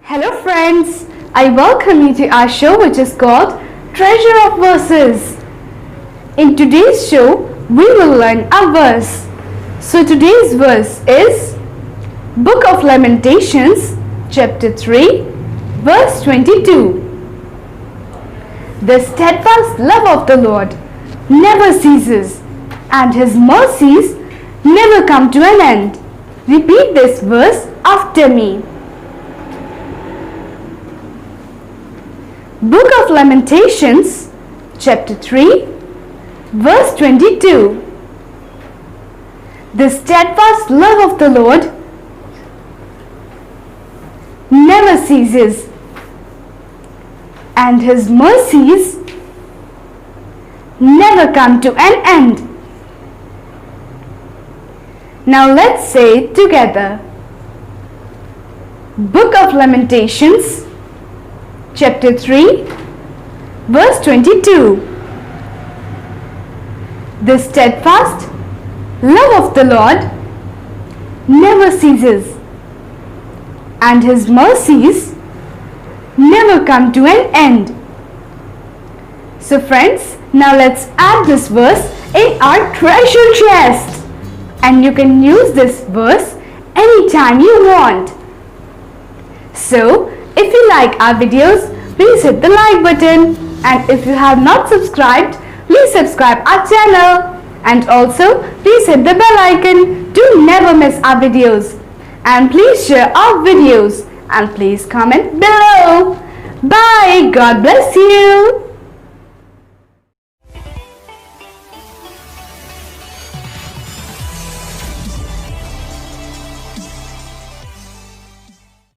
Hello friends, I welcome you to our show which is called Treasure of Verses. In today's show, we will learn a verse. So today's verse is Book of Lamentations, chapter 3, verse 22. The steadfast love of the Lord never ceases, and His mercies never come to an end. Repeat this verse after me. Book of Lamentations, chapter 3, verse 22. The steadfast love of the Lord never ceases, and His mercies never come to an end. Now let's say it together. Book of Lamentations, chapter 3, verse 22. The steadfast love of the Lord never ceases, and His mercies never come to an end. So friends, now let's add this verse in our treasure chest, and you can use this verse anytime you want. So if you like our videos, please hit the like button, and if you have not subscribed, please subscribe our channel, and also please hit the bell icon to never miss our videos, and please share our videos, and please comment below. Bye. God bless you.